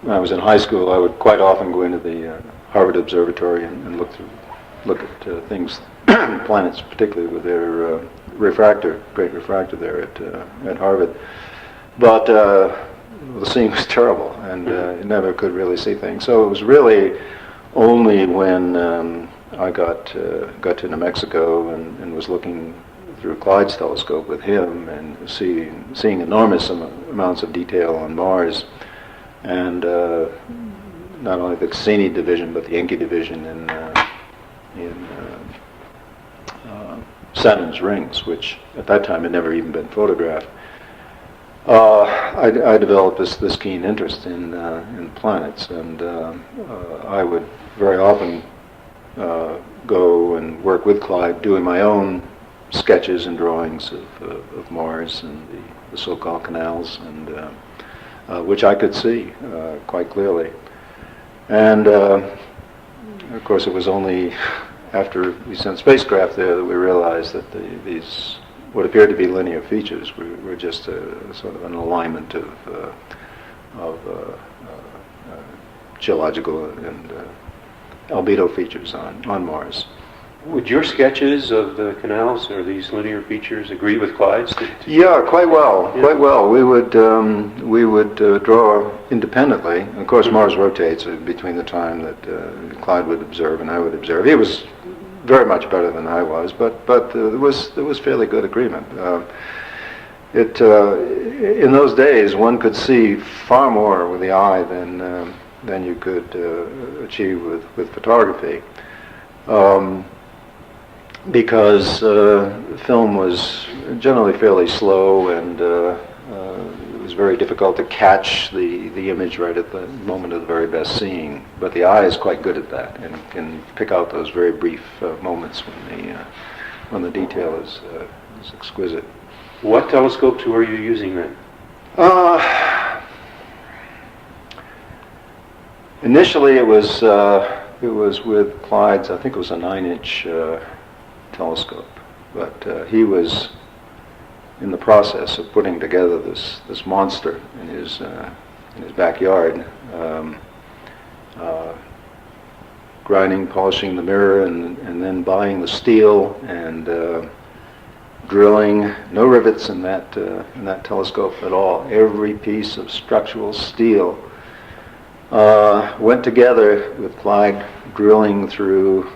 when I was in high school, I would quite often go into the Harvard Observatory and look at things, planets, particularly with their great refractor there at Harvard. But the seeing was terrible, and you never could really see things. So it was really only when I got to New Mexico and was looking through Clyde's telescope with him and seeing enormous amounts of detail on Mars, and not only the Cassini division but the Encke division in Saturn's rings, which at that time had never even been photographed. I developed this keen interest in planets, and I would very often go and work with Clyde, doing my own sketches and drawings of Mars and the so-called canals, and which I could see quite clearly. And of course, it was only after we sent spacecraft there that we realized that these what appeared to be linear features were just sort of an alignment of geological and albedo features on Mars. Would your sketches of the canals or these linear features agree with Clyde's? Yeah, quite well. Yeah. Quite well. We would draw independently. Of course, Mars rotates between the time that Clyde would observe and I would observe. He was very much better than I was, but there was fairly good agreement. In those days, one could see far more with the eye than you could achieve with photography. Because film was generally fairly slow, and it was very difficult to catch the image right at the moment of the very best seeing. But the eye is quite good at that and can pick out those very brief moments when the detail is exquisite. What telescopes were you using then? Initially, it was with Clyde's. I think it was a 9-inch. Telescope, but he was in the process of putting together this monster in his backyard, grinding, polishing the mirror, and then buying the steel and drilling. No rivets in that telescope at all. Every piece of structural steel went together with Clyde drilling through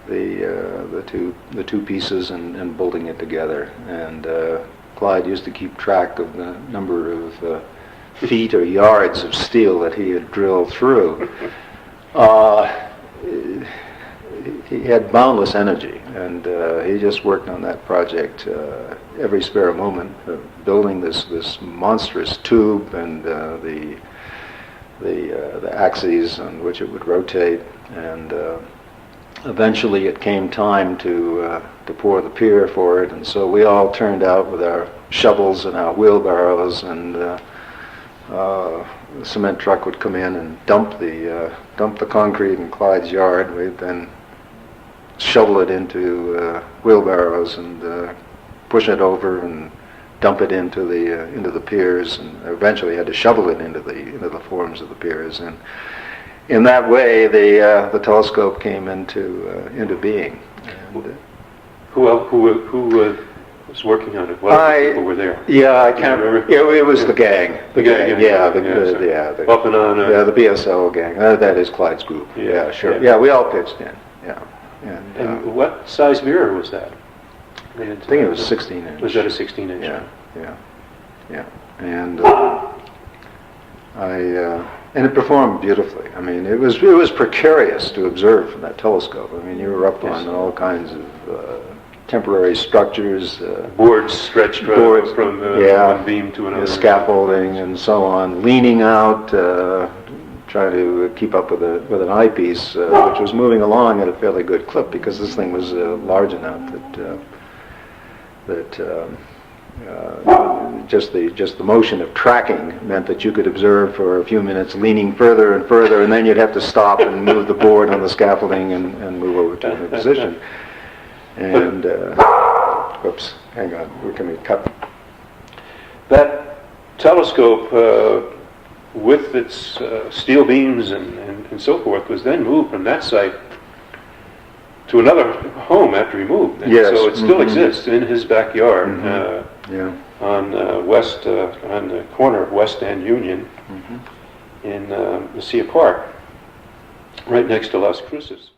the two pieces and bolting it together. And Clyde used to keep track of the number of feet or yards of steel that he had drilled through. He had boundless energy, and he just worked on that project every spare moment, building this monstrous tube and the axes on which it would rotate, and eventually it came time to pour the pier for it, and so we all turned out with our shovels and our wheelbarrows, and the cement truck would come in and dump the concrete in Clyde's yard. We'd then shovel it into wheelbarrows and push it over and dump it into the piers, and eventually had to shovel it into the forms of the piers. And in that way, the telescope came into being. And, who was working on it? What people were there? Yeah, I can't remember. It was the gang. The gang. Off and on. The BSL gang. That is Clyde's group. Yeah, sure. Yeah, we all pitched in. Yeah. And what size mirror was that? I think it was 16 inch. Was that a 16 inch? Yeah. And and it performed beautifully. I mean, it was precarious to observe from that telescope. I mean, you were up on all kinds of temporary structures, boards stretched from one beam to another, scaffolding and so on, leaning out, trying to keep up with an eyepiece, which was moving along at a fairly good clip because this thing was large enough that just the motion of tracking meant that you could observe for a few minutes, leaning further and further, and then you'd have to stop and move the board on the scaffolding and move over to a new position. And whoops, hang on, we're going to cut. That telescope with its steel beams and so forth, was then moved from that site to another home after he moved. And Yes. so it still Mhm. exists in his backyard Yeah. on on the corner of West and Union Mhm. in Messiah Park, right next to Las Cruces.